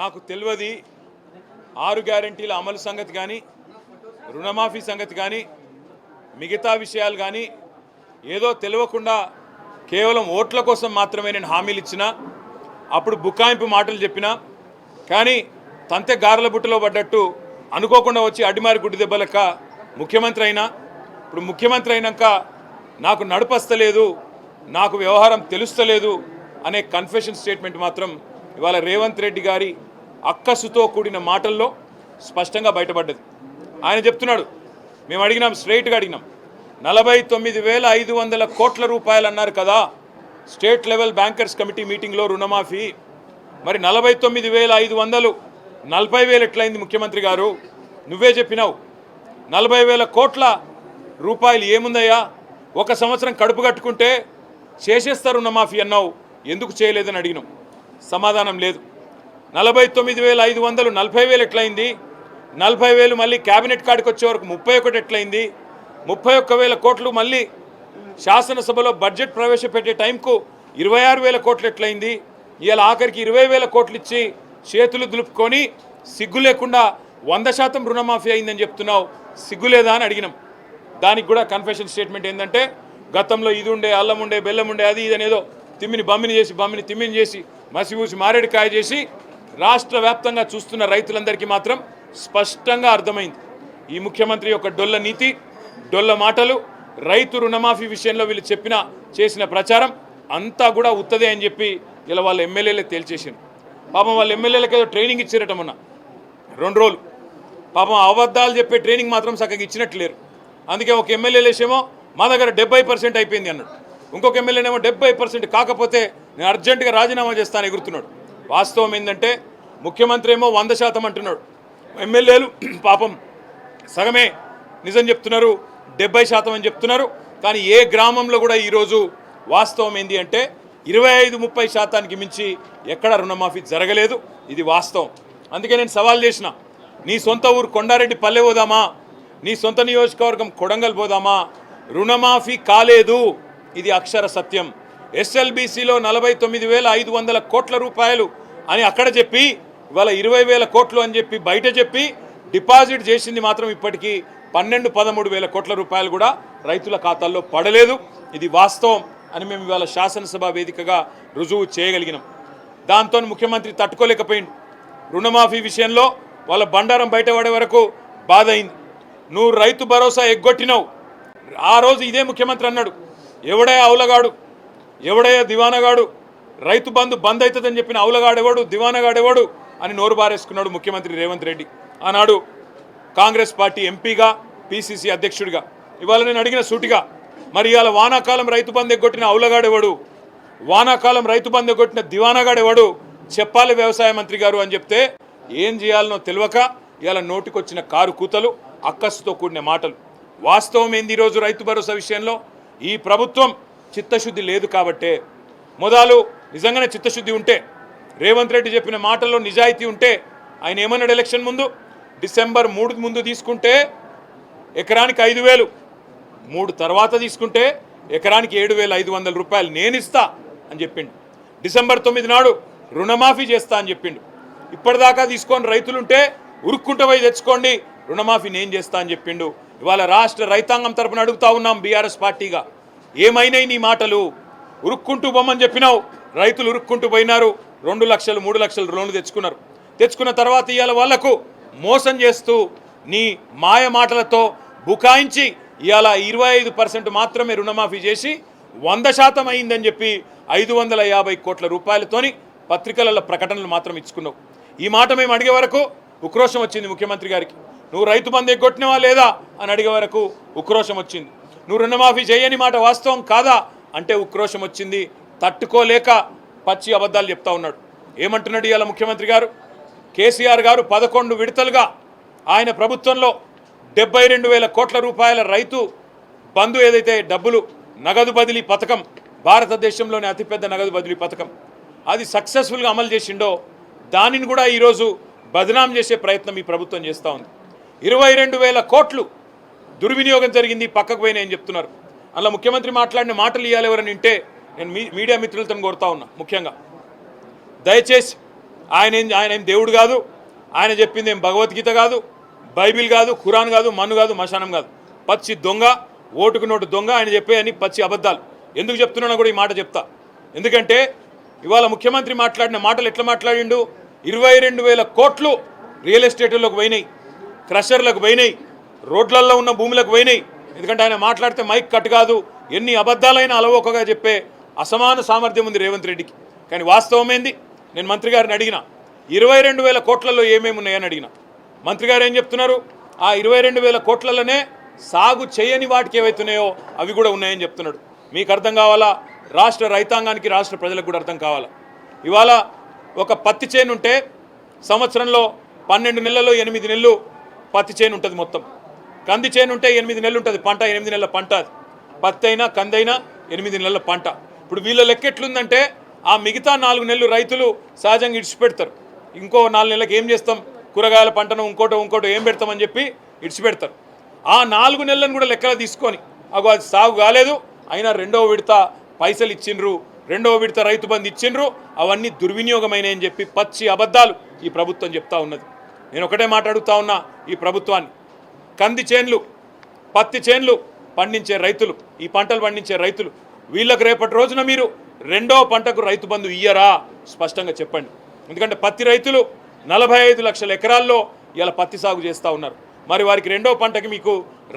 నాకు తెలియదు 6 గ్యారెంటీల అమలు సంగతి కానీ రుణమాఫీ సంగతి కానీ మిగతా విషయాలు కానీ ఏదో తెలియకుండా కేవలం ఓట్ల కోసం మాత్రమే నేను హామీలు ఇచ్చినా అప్పుడు బుకాయింపు మాటలు చెప్పినా కానీ తంతె గారెల బుట్టలో పడ్డట్టు అనుకోకుండా వచ్చి అడ్డిమారి గుడ్డి దెబ్బలక ముఖ్యమంత్రి అయినా ఇప్పుడు ముఖ్యమంత్రి అయినాక నాకు నడపస్తలేదు నాకు వ్యవహారం తెలుస్తలేదు అనే కన్ఫెషన్ స్టేట్మెంట్ మాత్రం ఇవాళ రేవంత్ రెడ్డి గారి అక్కసుతో కూడిన మాటల్లో స్పష్టంగా బయటపడ్డది. ఆయన చెప్తున్నాడు, మేము అడిగినాం, స్ట్రైట్గా అడిగినాం, 49,500 కోట్ల రూపాయలు అన్నారు కదా స్టేట్ లెవెల్ బ్యాంకర్స్ కమిటీ మీటింగ్లో రుణమాఫీ, మరి 49,500 40,000 ఎట్లయింది ముఖ్యమంత్రి గారు? నువ్వే చెప్పినావు 40,000 కోట్ల రూపాయలు ఏముందయ్యా, ఒక సంవత్సరం కడుపు కట్టుకుంటే చేసేస్తారు రుణమాఫీ అన్నావు, ఎందుకు చేయలేదని అడిగినాం. సమాధానం లేదు. 49,500 40,000 ఎట్లయింది? 40,000 మళ్ళీ క్యాబినెట్ కాడికి వచ్చే వరకు 31 ఎట్లయింది? 31,000 కోట్లు మళ్ళీ శాసనసభలో బడ్జెట్ ప్రవేశపెట్టే టైంకు 26,000 కోట్లు ఎట్లయింది? ఇవాళ ఆఖరికి 20,000 కోట్లు ఇచ్చి చేతులు దులుపుకొని సిగ్గు లేకుండా 100% రుణమాఫీ అయిందని చెప్తున్నావు, సిగ్గులేదా అని అడిగినాం. దానికి కూడా కన్ఫెషన్ స్టేట్మెంట్ ఏంటంటే గతంలో ఇది ఉండే, అల్లం ఉండే, బెల్లం ఉండే, అది ఇది అనేదో తిమ్మిని బమ్మిని తిమ్మిని చేసి మసిపూసి మారేడుకాయ చేసి రాష్ట్ర వ్యాప్తంగా చూస్తున్న రైతులందరికీ మాత్రం స్పష్టంగా అర్థమైంది ఈ ముఖ్యమంత్రి యొక్క డొల్ల నీతి, డొల్ల మాటలు, రైతు రుణమాఫీ విషయంలో వీళ్ళు చేసిన ప్రచారం అంతా కూడా ఉత్తదే అని చెప్పి ఇలా వాళ్ళ ఎమ్మెల్యేలే తేల్చేసారు. పాపం వాళ్ళ ఎమ్మెల్యేలకు ఏదో ట్రైనింగ్ ఇచ్చారట మొన్న 2 రోజులు. పాపం అబద్ధాలు చెప్పే ట్రైనింగ్ మాత్రం చక్కగా ఇచ్చినట్లేరు. అందుకే ఒక ఎమ్మెల్యేలేసేమో మా దగ్గర 70% అయిపోయింది అన్నాడు, ఇంకొక ఎమ్మెల్యేనేమో 70% కాకపోతే నేను అర్జెంటుగా రాజీనామా చేస్తాను ఎగురుతున్నాడు. వాస్తవం ఏంటంటే ముఖ్యమంత్రి ఏమో 100% అంటున్నాడు, ఎమ్మెల్యేలు పాపం సగమే నిజం చెప్తున్నారు, 70% అని చెప్తున్నారు. కానీ ఏ గ్రామంలో కూడా ఈరోజు వాస్తవం ఏంటి అంటే 25-30% మించి ఎక్కడ రుణమాఫీ జరగలేదు. ఇది వాస్తవం. అందుకే నేను సవాల్ చేసిన, నీ సొంత ఊరు కొండారెడ్డి పల్లె పోదామా, నీ సొంత నియోజకవర్గం కొడంగల్ పోదామా, రుణమాఫీ కాలేదు, ఇది అక్షర సత్యం. ఎస్ఎల్బీసీలో 49,500 కోట్ల రూపాయలు అని అక్కడ చెప్పి ఇవాళ 20,000 కోట్లు అని చెప్పి బయట చెప్పి డిపాజిట్ చేసింది మాత్రం ఇప్పటికీ 12-13,000 కోట్ల రూపాయలు కూడా రైతుల ఖాతాల్లో పడలేదు. ఇది వాస్తవం అని మేము ఇవాళ శాసనసభ వేదికగా రుజువు చేయగలిగినాం. దాంతో ముఖ్యమంత్రి తట్టుకోలేకపోయింది. రుణమాఫీ విషయంలో వాళ్ళ బండారం బయటపడే వరకు బాధ అయింది. నువ్వు రైతు భరోసా ఎగ్గొట్టినావు. ఆ రోజు ఇదే ముఖ్యమంత్రి అన్నాడు, ఎవడయ్యా అవులగాడు, ఎవడయ్యా దివానగాడు, రైతు బంధు బంద్ అవుతుందని చెప్పిన అవులగాడెవడు, దివానగాడెవడు అని నోరు బారేసుకున్నాడు ముఖ్యమంత్రి రేవంత్ రెడ్డి. ఆనాడు కాంగ్రెస్ పార్టీ ఎంపీగా, పిసిసి అధ్యక్షుడిగా. ఇవాళ నేను అడిగిన సూటిగా, మరి ఇవాళ వానాకాలం రైతు బంధు ఎగ్గొట్టిన అవులగాడెవడు, వానాకాలం రైతు బంధు ఎగ్గొట్టిన దివానగాడెవడు చెప్పాలి వ్యవసాయ మంత్రి గారు అని చెప్తే ఏం చేయాలనో తెలియక ఇవాళ నోటికొచ్చిన కారు కూతలు, అక్కసుతో కూడిన మాటలు. వాస్తవం ఏంది? ఈరోజు రైతు భరోసా విషయంలో ఈ ప్రభుత్వం చిత్తశుద్ధి లేదు కాబట్టే, మొదలు నిజంగానే చిత్తశుద్ధి ఉంటే, రేవంత్ రెడ్డి చెప్పిన మాటల్లో నిజాయితీ ఉంటే, ఆయన ఏమన్నాడు ఎలక్షన్ ముందు, డిసెంబర్ 3 ముందు తీసుకుంటే ఎకరానికి 5,000, 3 తర్వాత తీసుకుంటే ఎకరానికి 7,500 రూపాయలు నేను ఇస్తా అని చెప్పిండు. డిసెంబర్ 9 నాడు రుణమాఫీ చేస్తా అని చెప్పిండు. ఇప్పటిదాకా తీసుకొని రైతులుంటే ఉరుక్కుంటూ పోయి తెచ్చుకోండి, రుణమాఫీ నేను చేస్తా అని చెప్పిండు. ఇవాళ రాష్ట్ర రైతాంగం తరపున అడుగుతా ఉన్నాం బీఆర్ఎస్ పార్టీగా, ఏమైనాయి నీ మాటలు? ఉరుక్కుంటూ బొమ్మని చెప్పినావు, రైతులు ఉరుక్కుంటూ పోయినారు, 2 లక్షలు 3 లక్షలు లోన్లు తెచ్చుకున్నారు. తెచ్చుకున్న తర్వాత ఇవాళ వాళ్లకు మోసం చేస్తూ నీ మాయ మాటలతో బుకాయించి ఇవాళ 25% మాత్రమే రుణమాఫీ చేసి 100% అయిందని చెప్పి 550 కోట్ల రూపాయలతోని పత్రికలలో ప్రకటనలు మాత్రం ఇచ్చుకున్నావు. ఈ మాట మేము అడిగే వరకు ఉక్రోషం వచ్చింది ముఖ్యమంత్రి గారికి. నువ్వు రైతు బంధు ఎగ్గొట్టినవా లేదా అని అడిగే వరకు ఉక్రోషం వచ్చింది. నువ్వు రుణమాఫీ చేయని మాట వాస్తవం కాదా అంటే ఉక్రోషం వచ్చింది. తట్టుకోలేక పచ్చి అబద్ధాలు చెప్తా ఉన్నాడు. ఏమంటున్నాడు ఇవాళ ముఖ్యమంత్రి గారు? కేసీఆర్ గారు 11 విడతలుగా ఆయన ప్రభుత్వంలో 72,000 కోట్ల రూపాయల రైతు బంధు ఏదైతే డబ్బులు నగదు బదిలీ పథకం, భారతదేశంలోని అతిపెద్ద నగదు బదిలీ పథకం, అది సక్సెస్ఫుల్గా అమలు చేసిండో దానిని కూడా ఈరోజు బదనాం చేసే ప్రయత్నం ఈ ప్రభుత్వం చేస్తూ ఉంది. 22,000 కోట్లు దుర్వినియోగం జరిగింది, పక్కకు పోయినాయని చెప్తున్నారు. అలా ముఖ్యమంత్రి మాట్లాడిన మాటలు ఇవ్వాలి ఎవరని వింటే నేను మీడియా మిత్రులతో కోరుతా ఉన్నా, ముఖ్యంగా దయచేసి ఆయన ఏం దేవుడు కాదు, ఆయన చెప్పింది ఏం భగవద్గీత కాదు, బైబిల్ కాదు, ఖురాన్ కాదు, మన్ను కాదు, మశానం కాదు. పచ్చి దొంగ, ఓటుకు నోటు దొంగ. ఆయన చెప్పేయని పచ్చి అబద్ధాలు. ఎందుకు చెప్తున్నానో కూడా ఈ మాట చెప్తా. ఎందుకంటే ఇవాళ ముఖ్యమంత్రి మాట్లాడిన మాటలు ఎట్లా మాట్లాడిండు? 22,000 కోట్లు రియల్ ఎస్టేట్లకు పోయినాయి, క్రషర్లకు పోయినాయి, రోడ్లల్లో ఉన్న భూములకు పోయినాయి. ఎందుకంటే ఆయన మాట్లాడితే మైక్ కట్ కాదు, ఎన్ని అబద్ధాలైనా అలవోకగా చెప్పే అసమాన సామర్థ్యం ఉంది రేవంత్ రెడ్డికి. కానీ వాస్తవమేంది? నేను మంత్రి గారిని అడిగిన 22,000 కోట్లలో ఏమేమి ఉన్నాయని అడిగిన. మంత్రి గారు ఏం చెప్తున్నారు? ఆ 22,000 కోట్లలోనే సాగు చేయని వాటికి ఏవైతున్నాయో అవి కూడా ఉన్నాయని చెప్తున్నాడు. మీకు అర్థం కావాలా? రాష్ట్ర రైతాంగానికి, రాష్ట్ర ప్రజలకు కూడా అర్థం కావాలా? ఇవాళ ఒక పత్తి చేను ఉంటే సంవత్సరంలో 12 నెలల్లో 8 నెలలు పత్తి చేను ఉంటుంది. మొత్తం కంది చేను ఉంటే 8 నెలలు ఉంటుంది పంట. 8 నెలల పంట అది. పత్తి అయినా కంది అయినా 8 నెలల పంట. ఇప్పుడు వీళ్ళ లెక్క ఎట్లుందంటే ఆ మిగతా 4 నెలలు రైతులు సహజంగా ఇడిచిపెడతారు. ఇంకో 4 నెలలకు ఏం చేస్తాం, కూరగాయల పంటను ఇంకోటో ఏం పెడతామని చెప్పి ఇడిచిపెడతారు. ఆ 4 నెలలను కూడా లెక్కలు తీసుకొని అది సాగు కాలేదు, అయినా రెండవ విడత పైసలు ఇచ్చిండ్రు, రెండవ విడత రైతు బంధు ఇచ్చిండ్రు, అవన్నీ దుర్వినియోగమైనని చెప్పి పచ్చి అబద్ధాలు ఈ ప్రభుత్వం చెప్తా ఉన్నది. నేను ఒకటే మాట్లాడుతూ ఉన్నా ఈ ప్రభుత్వాన్ని. కంది చేన్లు, పత్తి చేన్లు పండించే రైతులు, ఈ పంటలు పండించే రైతులు, వీళ్ళకు రేపటి రోజున మీరు రెండో పంటకు రైతు బంధు ఇయ్యరా? స్పష్టంగా చెప్పండి. ఎందుకంటే పత్తి రైతులు 45 లక్షల ఎకరాల్లో ఇలా పత్తి సాగు చేస్తూ ఉన్నారు. మరి వారికి రెండో పంటకి మీకు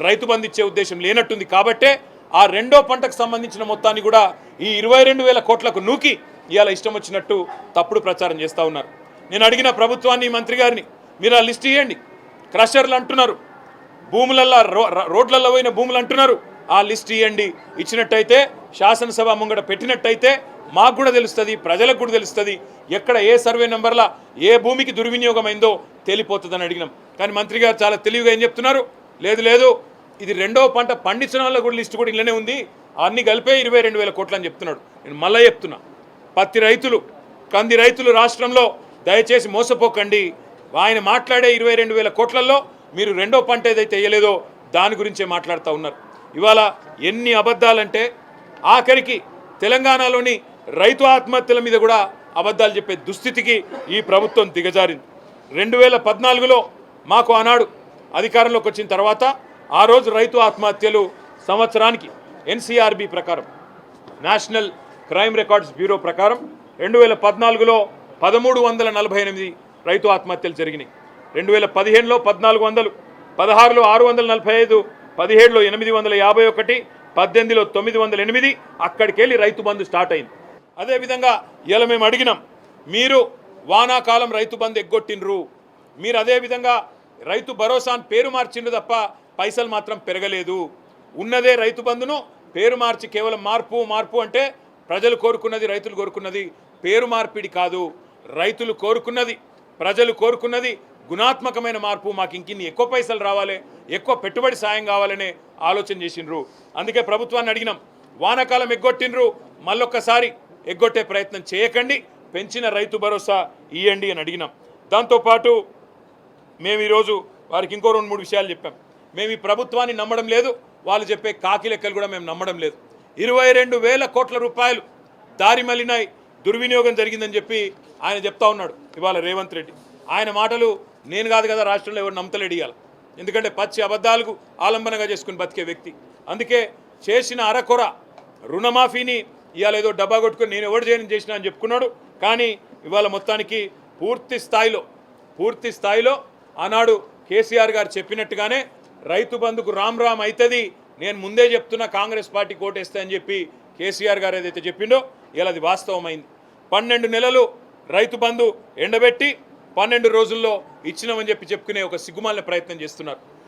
రైతు బంధు ఇచ్చే ఉద్దేశం లేనట్టుంది. కాబట్టే ఆ రెండో పంటకు సంబంధించిన మొత్తాన్ని కూడా ఈ 22,000 కోట్లకు నూకి ఇవాళ ఇష్టం వచ్చినట్టు తప్పుడు ప్రచారం చేస్తూ ఉన్నారు. నేను అడిగిన ప్రభుత్వాన్ని, మంత్రి గారిని, మీరు ఆ లిస్ట్ ఇవ్వండి. క్రషర్లు అంటున్నారు, భూములల్లో రోడ్లలో పోయిన భూములు అంటున్నారు, ఆ లిస్ట్ ఇవ్వండి. ఇచ్చినట్టయితే శాసనసభ ముంగట పెట్టినట్టయితే మాకు కూడా తెలుస్తుంది, ప్రజలకు కూడా తెలుస్తుంది, ఎక్కడ ఏ సర్వే నెంబర్లా ఏ భూమికి దుర్వినియోగమైందో తేలిపోతుందని అడిగినాం. కానీ మంత్రి గారు చాలా తెలివిగా ఏం చెప్తున్నారు? లేదు ఇది రెండో పంట పండించిన వాళ్ళ కూడా లిస్టు కూడా ఇళ్ళనే ఉంది, అన్ని కలిపే 22,000 కోట్లు అని చెప్తున్నాడు. నేను మళ్ళీ చెప్తున్నా, పత్తి రైతులు, కంది రైతులు రాష్ట్రంలో దయచేసి మోసపోకండి. ఆయన మాట్లాడే 22,000 కోట్లలో మీరు రెండో పంట ఏదైతే వేయలేదో దాని గురించే మాట్లాడుతూ ఉన్నారు. ఇవాళ ఎన్ని అబద్ధాలంటే ఆఖరికి తెలంగాణలోని రైతు ఆత్మహత్యల మీద కూడా అబద్ధాలు చెప్పే దుస్థితికి ఈ ప్రభుత్వం దిగజారింది. 2014లో మాకు ఆనాడు అధికారంలోకి వచ్చిన తర్వాత ఆ రోజు రైతు ఆత్మహత్యలు సంవత్సరానికి ఎన్సీఆర్బీ ప్రకారం, నేషనల్ క్రైమ్ రికార్డ్స్ బ్యూరో ప్రకారం 2014లో 1348 రైతు ఆత్మహత్యలు జరిగినాయి. 2015లో 1400, 16లో 645, 17లో 851, 18లో 908. అక్కడికి వెళ్ళి రైతు బంధు స్టార్ట్ అయింది. అదేవిధంగా ఇలా మేము అడిగినాం, మీరు వానాకాలం రైతు బంధు ఎగ్గొట్టినరు, మీరు అదేవిధంగా రైతు భరోసాను పేరు మార్చిండ్రు తప్ప పైసలు మాత్రం పెరగలేదు. ఉన్నదే రైతు బంధును పేరు మార్చి కేవలం మార్పు అంటే ప్రజలు కోరుకున్నది, రైతులు కోరుకున్నది పేరు మార్పిడి కాదు. రైతులు కోరుకున్నది, ప్రజలు కోరుకున్నది గుణాత్మకమైన మార్పు. మాకు ఇంకిన్ని ఎక్కువ పైసలు రావాలి, ఎక్కువ పెట్టుబడి సాయం కావాలనే ఆలోచన చేసిండ్రు. అందుకే ప్రభుత్వాన్ని అడిగినాం, వానాకాలం ఎగ్గొట్టిండ్రు, మళ్ళొక్కసారి ఎగ్గొట్టే ప్రయత్నం చేయకండి, పెంచిన రైతు భరోసా ఇవ్వండి అని అడిగినాం. దాంతోపాటు మేము ఈరోజు వారికి ఇంకో 2-3 విషయాలు చెప్పాం. మేము ఈ ప్రభుత్వాన్ని నమ్మడం లేదు, వాళ్ళు చెప్పే కాకి లెక్కలు కూడా మేము నమ్మడం లేదు. 22,000 కోట్ల రూపాయలు దారి మళ్ళినాయి, దుర్వినియోగం జరిగిందని చెప్పి ఆయన చెప్తా ఉన్నాడు ఇవాళ రేవంత్ రెడ్డి. ఆయన మాటలు నేను కాదు కదా, రాష్ట్రంలో ఎవరు నమ్మతలేడు ఇవాళ. ఎందుకంటే పచ్చి అబద్ధాలకు ఆలంబనగా చేసుకుని బతికే వ్యక్తి. అందుకే చేసిన అరకొర రుణమాఫీని ఇవాళ ఏదో డబ్బా కొట్టుకుని నేను ఎవరు చేయని చేసినా అని చెప్పుకున్నాడు. కానీ ఇవాళ మొత్తానికి పూర్తి స్థాయిలో ఆనాడు కేసీఆర్ గారు చెప్పినట్టుగానే రైతు బంధుకు రామ్ అవుతుంది, నేను ముందే చెప్తున్నా కాంగ్రెస్ పార్టీ కోటేస్తా అని చెప్పి కేసీఆర్ గారు ఏదైతే చెప్పిండో ఇలా అది వాస్తవమైంది. 12 నెలలు రైతు బంధు ఎండబెట్టి 12 రోజుల్లో ఇచ్చినామని చెప్పుకునే ఒక సిగ్గుమాలిన ప్రయత్నం చేస్తున్నారు.